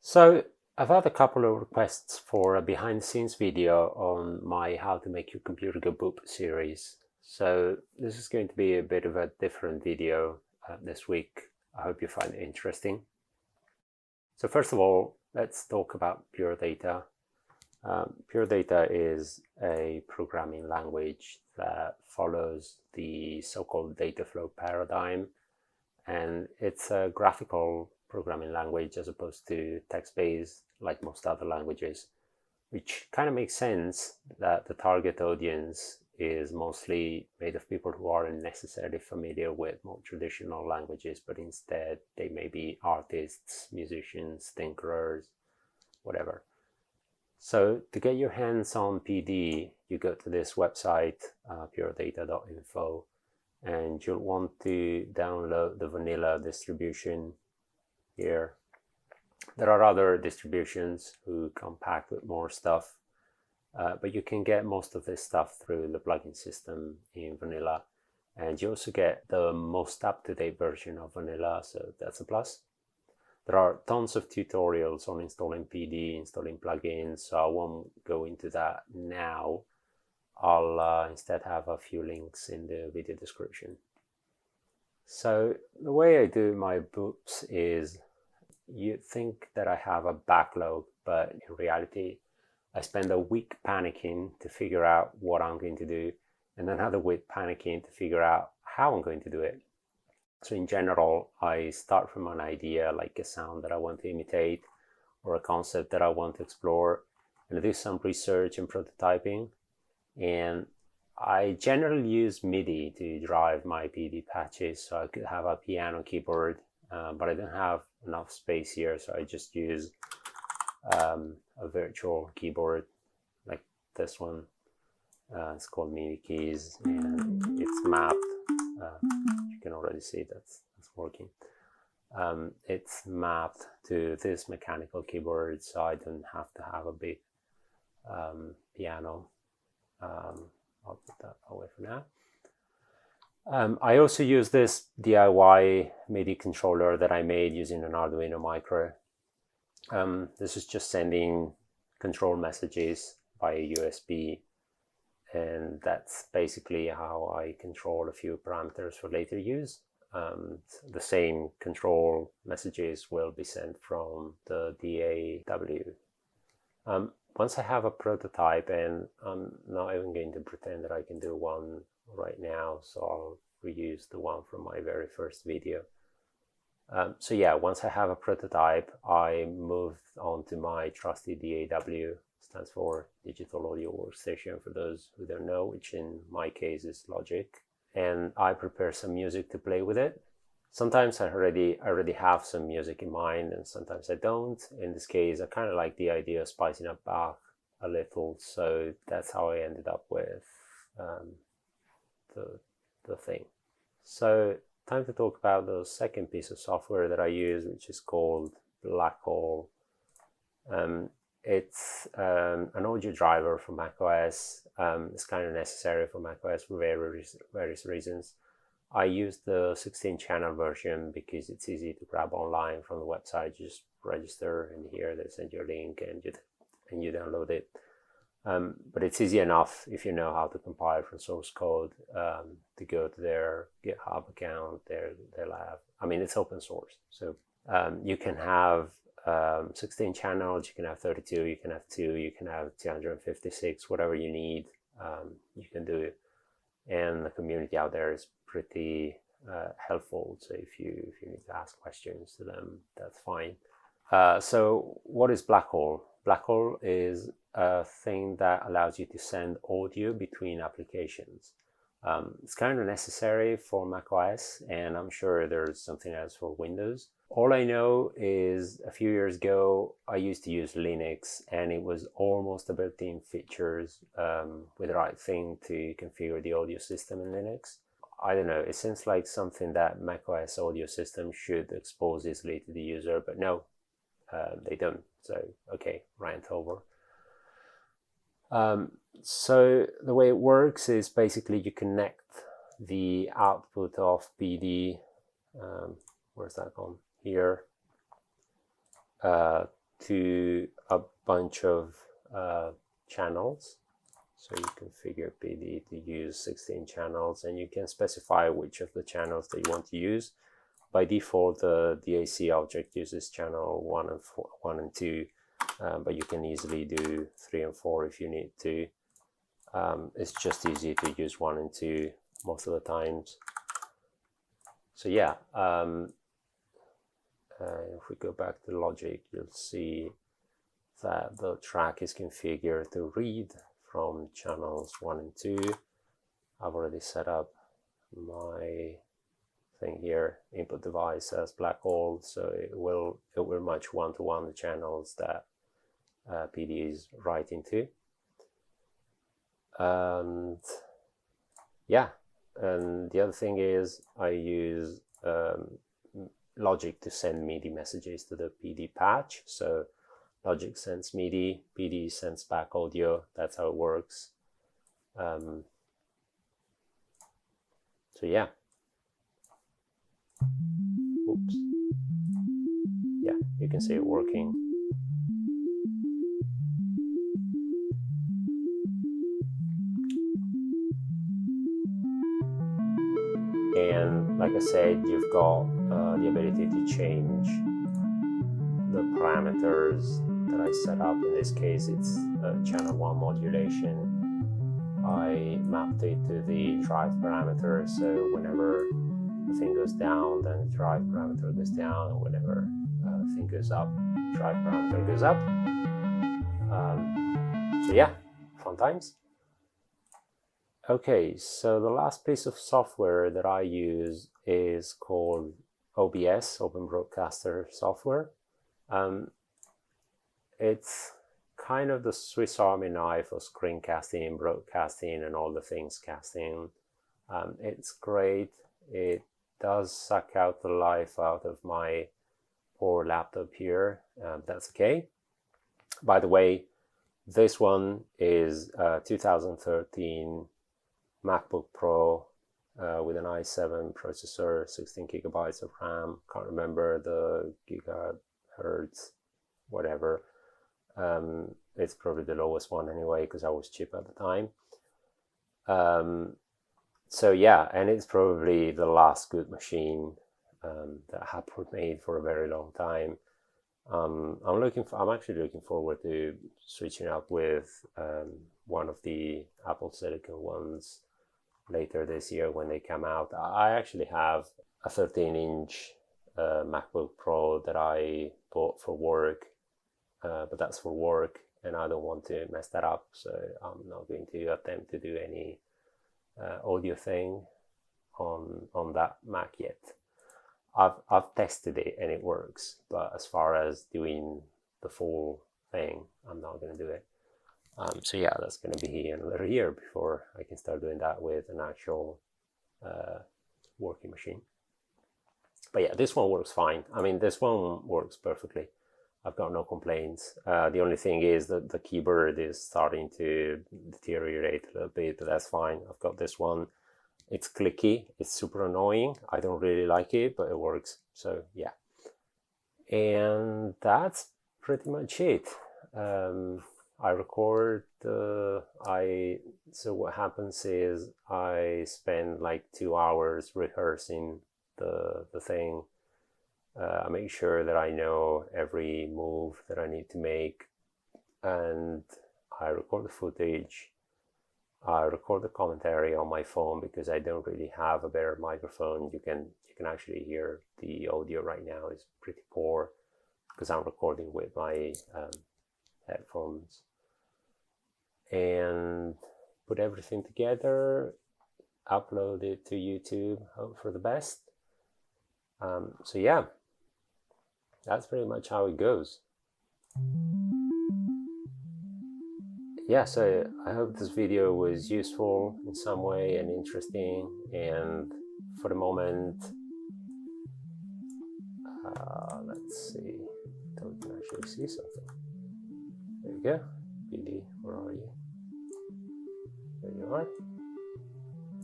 So I've had a couple of requests for a behind the scenes video on my How to Make Your Computer Go Boop series. So this is going to be a bit of a different video this week. I hope you find it interesting. So first of all, let's talk about Pure Data. Pure Data is a programming language that follows the so-called data flow paradigm, and it's a graphical programming language as opposed to text-based like most other languages, which kind of makes sense that the target audience is mostly made of people who aren't necessarily familiar with more traditional languages, but instead they may be artists, musicians, thinkers, whatever. So to get your hands on PD, you go to this website, puredata.info, and you'll want to download the vanilla distribution here. There are other distributions who come packed with more stuff, but you can get most of this stuff through the plugin system in vanilla, and you also get the most up-to-date version of vanilla, so that's a plus. There are tons of tutorials on installing PD, installing plugins, so I won't go into that now. I'll instead have a few links in the video description. So the way I do my boops is, you think that I have a backlog, but in reality I spend a week panicking to figure out what I'm going to do, and another week panicking to figure out how I'm going to do it. So in general, I start from an idea, like a sound that I want to imitate or a concept that I want to explore, and I do some research and prototyping. And I generally use MIDI to drive my PD patches, so I could have a piano keyboard, but I don't have enough space here, so I just use a virtual keyboard like this one. It's called MIDI keys, and it's mapped. You can already see that's working. It's mapped to this mechanical keyboard, so I don't have to have a big piano. I'll put that away for now. I also use this DIY MIDI controller that I made using an Arduino Micro. This is just sending control messages via USB, and that's basically how I control a few parameters for later use. The same control messages will be sent from the DAW. Once I have a prototype, and I'm not even going to pretend that I can do one right now, so I'll reuse the one from my very first video. So yeah, once I have a prototype, I move on to my trusty DAW, stands for Digital Audio Workstation for those who don't know, which in my case is Logic, and I prepare some music to play with it. Sometimes I already have some music in mind, and sometimes I don't. In this case, I kind of like the idea of spicing up Bach a little, so that's how I ended up with the thing. So time to talk about the second piece of software that I use, which is called Blackhole. It's an audio driver for macOS. It's kind of necessary for macOS for various reasons. I use the 16-channel version because it's easy to grab online from the website. You just register in here, they send you a link, and you download it. But it's easy enough if you know how to compile from source code to go to their GitHub account, their lab. I mean, it's open source, so you can have 16 channels, you can have 32, you can have 2, you can have 256, whatever you need, you can do it. And the community out there is pretty helpful, so if you need to ask questions to them, that's fine. So what is Blackhole? Blackhole is a thing that allows you to send audio between applications. It's kind of necessary for macOS, and I'm sure there's something else for Windows. All I know is a few years ago, I used to use Linux, and it was almost a built-in features with the right thing to configure the audio system in Linux. I don't know, it seems like something that macOS audio system should expose easily to the user, but no, they don't. So, okay, rant over. So the way it works is basically you connect the output of PD, where's that gone? Here, to a bunch of channels. So you configure PD to use 16 channels, and you can specify which of the channels that you want to use. By default, the DAC object uses channel 1 and 2, but you can easily do 3 and 4 if you need to. It's just easy to use 1 and 2 most of the times. So yeah, if we go back to Logic, you'll see that the track is configured to read from channels 1 and 2. I've already set up my thing here, input device as black hole, so it will match one-to-one the channels that PD is writing to. And yeah, and the other thing is I use Logic to send MIDI messages to the PD patch. So Logic sends MIDI, PD sends back audio. That's how it works. So yeah. Oops. Yeah, you can see it working. And like I said, you've got the ability to change the parameters that I set up. In this case, it's channel 1 modulation. I mapped it to the drive parameter, so whenever the thing goes down, then the drive parameter goes down, and whenever the thing goes up, drive parameter goes up. So yeah, fun times. Okay, so the last piece of software that I use is called OBS, Open Broadcaster Software. It's kind of the Swiss Army knife of screencasting, broadcasting, and all the things casting. It's great. It does suck out the life out of my poor laptop here. That's okay. By the way, this one is 2013 MacBook Pro with an i7 processor, 16 gigabytes of RAM. Can't remember the gigahertz, whatever. It's probably the lowest one anyway, because I was cheap at the time. So yeah, and it's probably the last good machine that Apple made for a very long time. I'm actually looking forward to switching up with one of the Apple Silicon ones later this year when they come out. I actually have a 13-inch MacBook Pro that I bought for work, but that's for work, and I don't want to mess that up, so I'm not going to attempt to do any audio thing on that Mac yet. I've tested it and it works, but as far as doing the full thing, I'm not going to do it. So yeah, that's going to be another year before I can start doing that with an actual working machine. But yeah, this one works fine. I mean, this one works perfectly. I've got no complaints. The only thing is that the keyboard is starting to deteriorate a little bit, but that's fine. I've got this one. It's clicky. It's super annoying. I don't really like it, but it works. So yeah. And that's pretty much it. I record, so what happens is I spend like 2 hours rehearsing the thing. I make sure that I know every move that I need to make, and I record the footage. I record the commentary on my phone because I don't really have a better microphone. You can actually hear the audio right now is pretty poor because I'm recording with my headphones, and put everything together, upload it to YouTube, hope for the best. So yeah, that's pretty much how it goes. Yeah, so I hope this video was useful in some way and interesting, and for the moment, let's see, so we can actually see something. There you go. PD, where are you? There you are.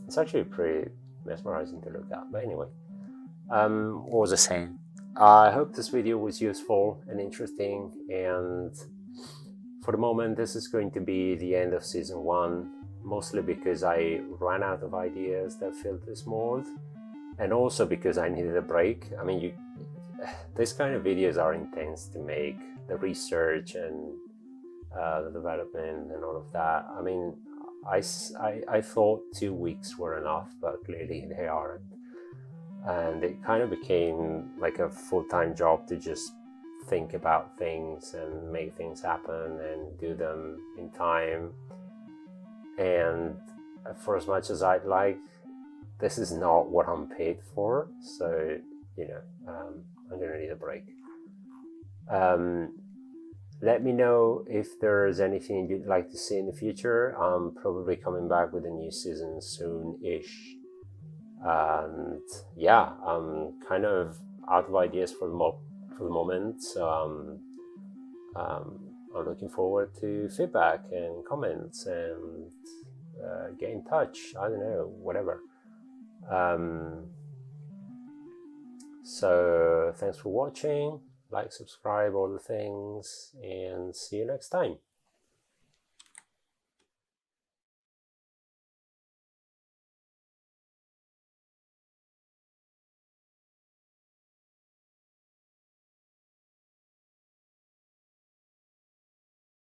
It's actually pretty mesmerizing to look at, but anyway, what was I saying? I hope this video was useful and interesting, and for the moment this is going to be the end of season 1, mostly because I ran out of ideas that filled this mold, and also because I needed a break. I mean, this kind of videos are intense to make, the research and the development and all of that. I mean, I thought 2 weeks were enough, but clearly they aren't. And it kind of became like a full-time job to just think about things and make things happen and do them in time. And for as much as I'd like, this is not what I'm paid for. So, I'm gonna need a break. Let me know if there's anything you'd like to see in the future. I'm probably coming back with a new season soon-ish. And yeah, I'm kind of out of ideas for the moment. So I'm looking forward to feedback and comments and get in touch. I don't know, whatever. So thanks for watching. Like, subscribe, all the things, and see you next time.